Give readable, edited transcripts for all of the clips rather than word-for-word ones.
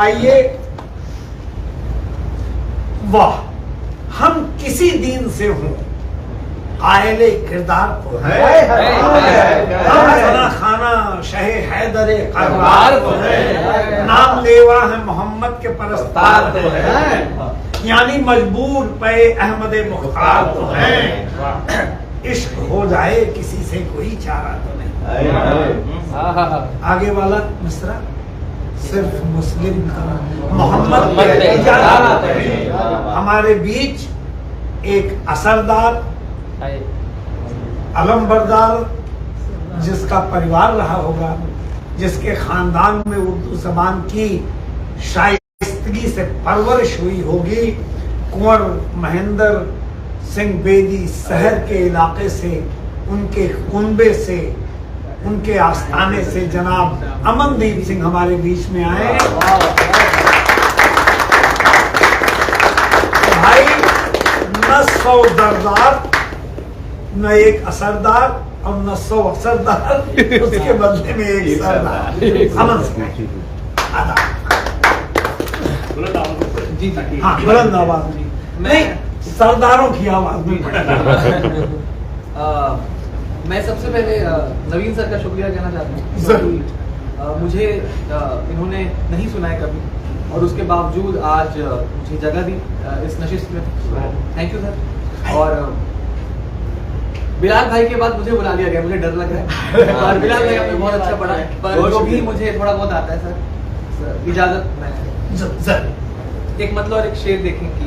आइए, वाह, हम किसी दीन से हों, आयले किरदार तो है, हम सना खाना शहे हैदर करबार तो है, नाम लेवा है मोहम्मद के परस्तार तो है, यानी मजबूर पे अहमद मुख्तार तो है, इश्क हो जाए किसी से कोई चारा तो नहीं। आगे वाला मिसरा सिर्फ मुस्लिम का मोहम्मद हमारे बीच एक असरदार अलमबरदार जिसका परिवार रहा होगा, जिसके खानदान में उर्दू जबान की शाइस्तगी से परवरिश हुई होगी, कुंवर महेंद्र सिंह बेदी शहर के इलाके से, उनके कुनबे से, उनके आस्थाने से जनाब अमनदीप सिंह हमारे बीच में आए। भाई न 100 दरदार, न एक असरदार और न 100 असरदार, उसके बदले में एक सरदार अमन सिंह। हाँ, बुलंद आवाज नहीं, सरदारों की आवाज में। मैं सबसे पहले नवीन सर का शुक्रिया कहना चाहता हूँ। मुझे इन्होंने नहीं सुना है कभी, और उसके बावजूद आज मुझे जगह दी इस नशिस्त में। Thank you sir. और बिलाल भाई के बाद मुझे बुला लिया गया, मुझे डर लग रहा है। और बिलाल भाई आपने बहुत अच्छा पढ़ा, पर जो भी मुझे थोड़ा बहुत आता है सर, इजाजत मैं एक मतलब और एक शेर देखें कि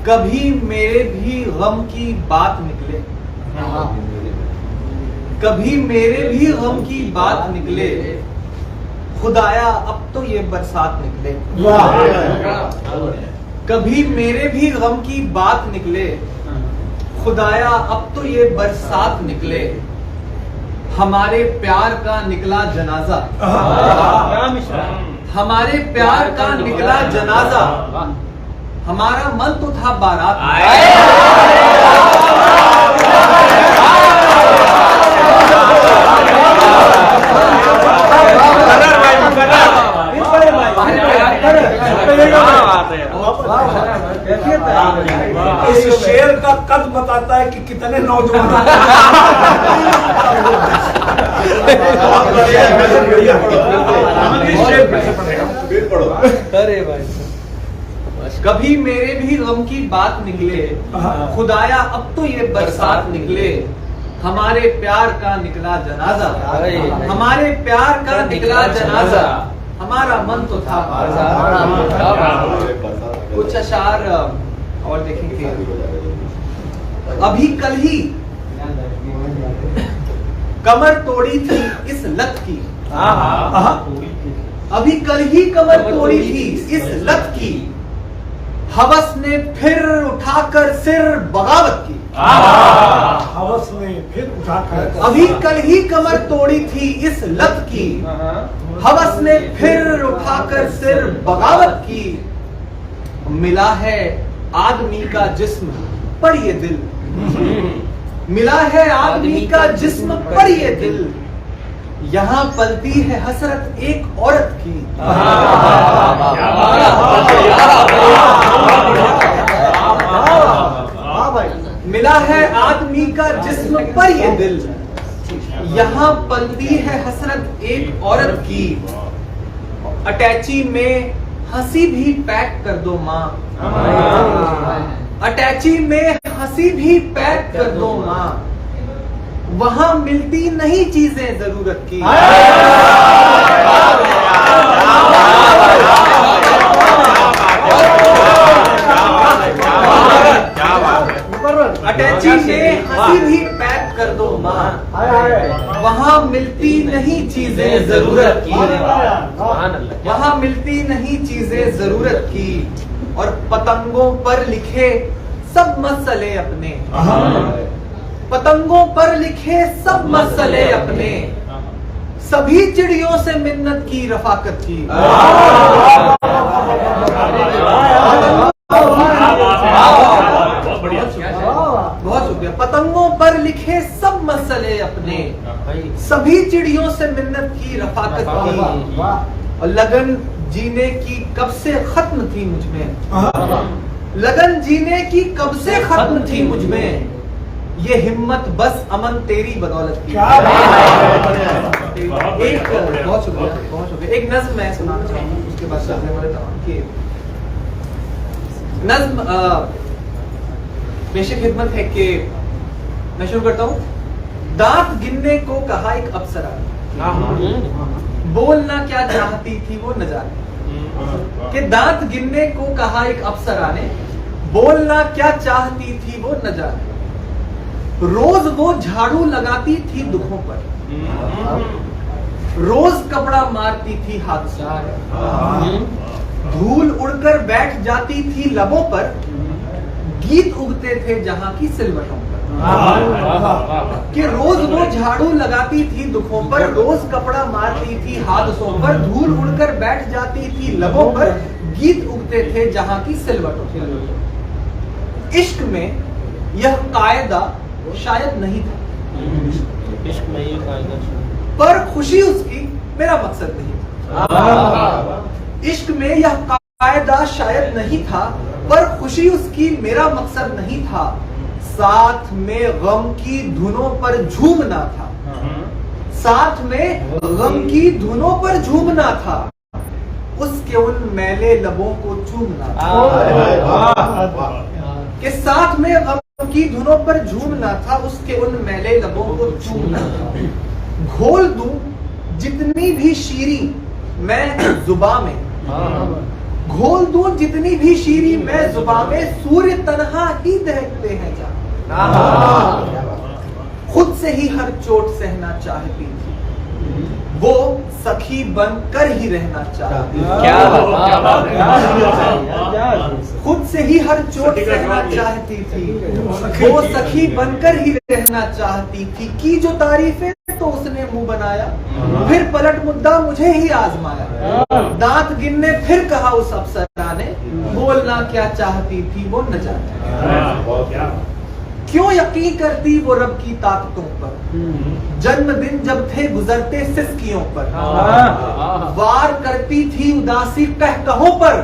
कभी मेरे भी गम की बात निकले, कभी मेरे भी गम की बात निकले, खुदाया अब तो ये बरसात निकले। कभी मेरे भी गम की बात निकले, खुदाया अब तो ये बरसात निकले, हमारे प्यार का निकला जनाजा, हमारे प्यार का निकला जनाजा, हमारा मन तो था बारात। इस शेर का कद बताता है कि कितने नौजवान। अरे भाई, कभी मेरे भी गम की बात निकले, खुदाया अब तो ये बरसात निकले, हमारे प्यार का निकला जनाजा, हमारे प्यार का निकला जनाजा, हमारा मन तो था। कुछ अशार और देखेंगे। अभी कल ही कमर तोड़ी थी इस लत की, अभी कल ही कमर तोड़ी थी इस लत की, हवस ने फिर उठाकर सिर बगावत की। हवस ने फिर उठाकर, अभी कल ही कमर तोड़ी थी इस लत की, हवस ने फिर उठाकर सिर बगावत की, मिला है आदमी का जिस्म पर ये दिल, मिला है आदमी का जिस्म पर ये दिल, यहाँ पलती है हसरत एक औरत की। मिला है आदमी का जिस्म पर ये दिल, यहाँ पलती है हसरत एक औरत की, अटैची में हंसी भी पैक कर दो माँ, अटैची में हंसी भी पैक कर दो माँ, वहाँ मिलती नहीं चीजें जरूरत की। अटैची में हंसी भी पैक कर दो माँ, वहाँ मिलती नहीं चीजें जरूरत की, वहाँ मिलती नहीं चीजें जरूरत की, और पतंगों पर लिखे सब मसले अपने, पतंगों पर लिखे सब मसले अपने, सभी चिड़ियों से मिन्नत की रफाकत की। बहुत शुक्रिया। पतंगों पर लिखे सब मसले चले अपने, सभी चिड़ियों से मिन्नत की, रफाकत की, और लगन जीने की कब से खत्म थी मुझमें, लगन जीने की कब से खत्म थी मुझमें, ये हिम्मत बस अमन तेरी बदौलत की। एक बहुत शुक्रिया। एक नज्म मैं सुनाना चाहूंगा, उसके बाद चलने वाले तमाम की नज्म पेशे खिदमत है कि मैं शुरू करता हूँ। दांत गिनने को कहा एक अप्सरा, बोलना क्या चाहती थी वो न जाने, कि दांत गिनने को कहा एक अप्सरा ने, बोलना क्या चाहती थी वो न जाने, रोज वो झाड़ू लगाती थी दुखों पर, रोज कपड़ा मारती थी हाथ से, धूल उड़कर बैठ जाती थी लबों पर, गीत उगते थे जहां की सिलवटों पर, कि रोज वो झाड़ू लगाती थी दुखों पर, रोज कपड़ा मारती थी हादसों पर, धूल उड़कर बैठ जाती थी लबों पर, गीत उगते थे जहां की सिलवटों पर। इश्क में यह कायदा शायद नहीं था, इश्क में ये कायदा, पर खुशी उसकी मेरा मकसद नहीं था। इश्क में यह कायदा शायद नहीं था, पर खुशी उसकी मेरा मकसद नहीं था, साथ में गम की धुनों पर झूमना था, साथ में गम की धुनों पर झूमना था, उसके उन मैले लबों को चूमना था, कि साथ में गम की धुनों पर झूमना था, उसके उन मैले लबों को चूमना था। घोल दूं जितनी भी शीरी मैं जुबा में, घोल दूं जितनी भी शीरी मैं जुबा में, सूर्य तन्हा ही दहकते हैं जहां, खुद से ही हर चोट सहना चाहती थी, वो सखी बनकर ही रहना चाहती थी। खुद से ही हर चोट सहना चाहती थी, वो सखी बनकर ही रहना चाहती थी, की जो तारीफें तो उसने मुंह बनाया, फिर पलट मुद्दा मुझे ही आजमाया, दांत गिनने फिर कहा उस अप्सरा ने, बोलना क्या चाहती थी वो न जाने, क्यों यकीन करती वो रब की ताकतों पर, जन्मदिन जब थे गुजरते सिसकियों पर, वार करती थी उदासी कहकहों पर,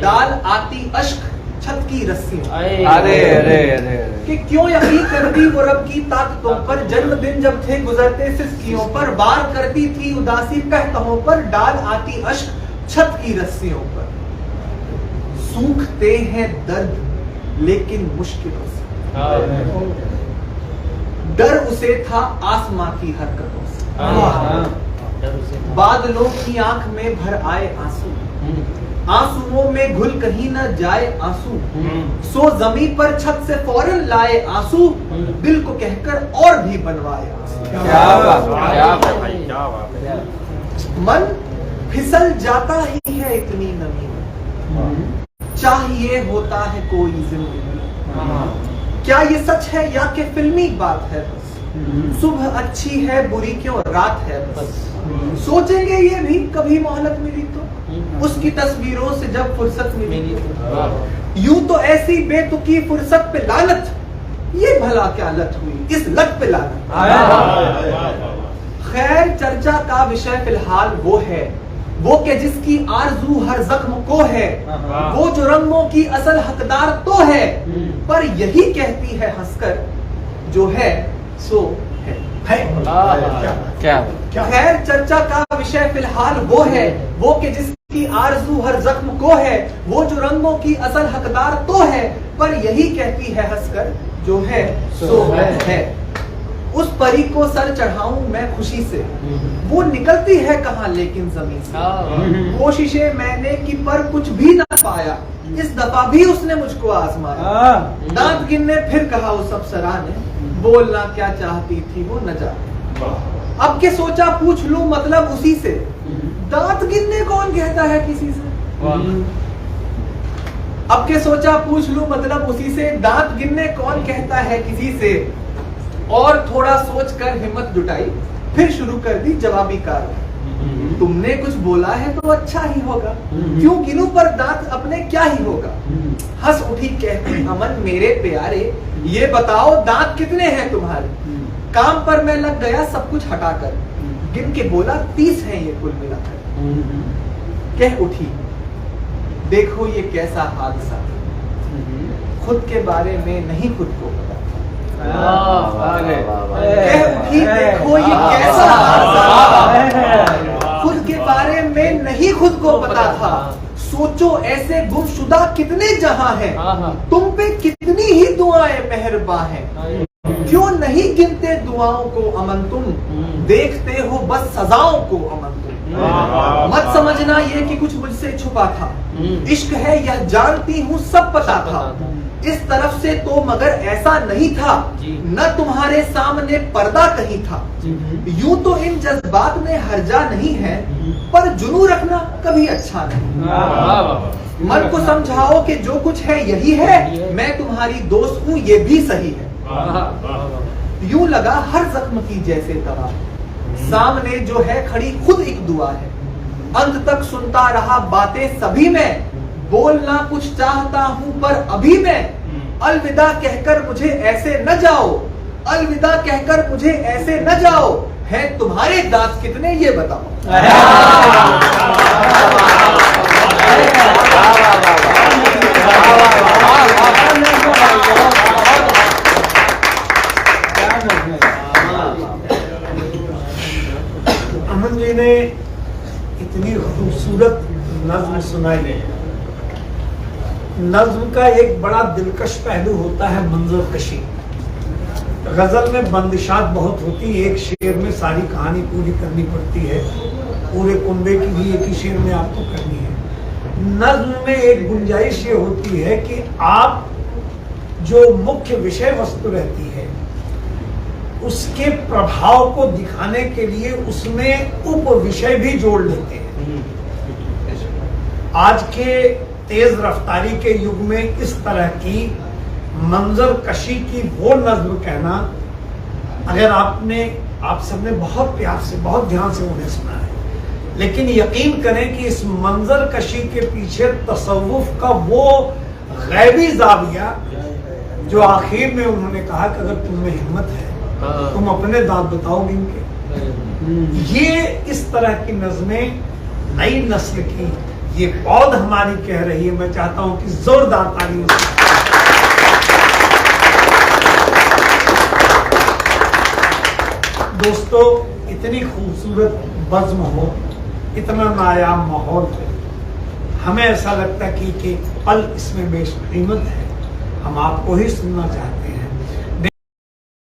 डाल आती अश्क छत की रस्सियों। अरे अरे अरे कि क्यों यकीन करती वो रब की ताकतों पर, जन्मदिन जब थे गुजरते सिसकियों पर, वार करती थी उदासी कहकहों पर, डाल आती अश्क छत की रस्सियों पर, सूखते हैं दर्द लेकिन मुश्किलों से, डर उसे था आसमां की हरकतों से, बादलों की आंख में भर आए आंसू, आंसुओं में घुल कहीं न जाए आंसू, सो जमीन पर छत से फौरन लाए आंसू, दिल को कहकर और भी बनवाए आंसू। क्या बात है। मन फिसल जाता ही है इतनी नमी में, चाहिए होता है कोई जिंदगी, क्या ये सच है या कि फिल्मी बात है बस, सुबह अच्छी है बुरी क्यों रात है बस, सोचेंगे ये भी कभी मोहलत मिली तो, उसकी तस्वीरों से जब फुर्सत मिली तो, यूं तो ऐसी बेतुकी फुर्सत पे लानत, ये भला क्या लत हुई इस लत पे लानत। खैर चर्चा का विषय फिलहाल वो है, वो के जिसकी आरजू हर जख्म को है, वो जो रंगों की असल हकदार तो है, पर यही कहती है हंसकर जो है सो है। क्या खैर चर्चा का विषय फिलहाल वो है, वो के जिसकी आरजू हर जख्म को है, वो जो रंगों की असल हकदार तो है, पर यही कहती है हंसकर जो है सो है। उस परी को सर चढ़ाऊं मैं खुशी से, वो निकलती है कहां लेकिन जमीन से, कोशिशें मैंने की पर कुछ भी ना पाया, इस दफा भी उसने मुझको आजमाया, दांत गिनने फिर कहा उस अप्सरा ने, बोलना क्या चाहती थी वो न जाने, अब के सोचा पूछ लूं मतलब उसी से, दांत गिनने कौन कहता है किसी से, अब के सोचा पूछ लूं मतलब उसी से, दांत गिनने कौन कहता है किसी से, और थोड़ा सोचकर हिम्मत जुटाई, फिर शुरू कर दी जवाबी कार्रवाई, तुमने कुछ बोला है तो अच्छा ही होगा, क्यों गिनूं पर दांत अपने क्या ही होगा, हंस उठी कहती अमन मेरे प्यारे, ये बताओ दांत कितने हैं तुम्हारे, काम पर मैं लग गया सब कुछ हटाकर, गिन के बोला 30 हैं ये कुल मिलाकर। कह उठी देखो ये कैसा हादसा, खुद के बारे में नहीं खुद को पता। कह उठी देखो ये कैसा हादसा, खुद के बारे में नहीं खुद को पता था। सोचो ऐसे गुमशुदा कितने जहां हैं, तुम पे कितनी ही दुआएं मेहरबान हैं। क्यों नहीं गिनते दुआओं को अमन तुम, देखते हो बस सजाओं को अमन तुम। मत समझना ये कि कुछ मुझसे छुपा था, इश्क है यह जानती हूँ सब पता था। इस तरफ से तो मगर ऐसा नहीं था, न तुम्हारे सामने पर्दा कहीं था। यूं तो इन जज्बात में हर्जा नहीं है, पर जुनू रखना कभी अच्छा नहीं। मन को समझाओ कि जो कुछ है यही है, मैं तुम्हारी दोस्त हूँ ये भी सही है। यूं लगा हर जख्म की जैसे दवा, सामने जो है खड़ी खुद एक दुआ है। अंत तक सुनता रहा बातें सभी में, बोलना कुछ चाहता हूं पर अभी मैं। अलविदा कहकर मुझे ऐसे न जाओ, अलविदा कहकर मुझे ऐसे न जाओ। है तुम्हारे दांत कितने ये बताओ। अमन जी ने इतनी खूबसूरत नज्म सुनाई। नज्म का एक बड़ा दिलकश पहलू होता है मंजर कशी। गजल में बंदिशात बहुत होती है, एक शेर में सारी कहानी पूरी करनी पड़ती है, पूरे कुंबे की भी एक ही शेर में आपको करनी है। नज्म में एक गुंजाइश ये होती है कि आप जो मुख्य विषय वस्तु रहती है उसके प्रभाव को दिखाने के लिए उसमें उप विषय भी जोड़ लेते हैं। आज के तेज रफ्तारी के युग में इस तरह की मंजर कशी की वो नज्म कहना, अगर आप सबने बहुत प्यार से बहुत ध्यान से उन्हें सुना है, लेकिन यकीन करें कि इस मंजर कशी के पीछे तसव्वुफ का वो गैबी जाविया जो आखिर में उन्होंने कहा कि अगर तुम में हिम्मत है तुम अपने दांत बताओगे इनके। ये इस तरह की नज़में नई नस्ल की ये पौध हमारी कह रही है। मैं चाहता हूं कि जोरदार तालियों से दोस्तों, इतनी खूबसूरत बज़्म हो, इतना नायाब माहौल हो, हमें ऐसा लगता कि पल इसमें बेशकीमत है। हम आपको ही सुनना चाहते हैं।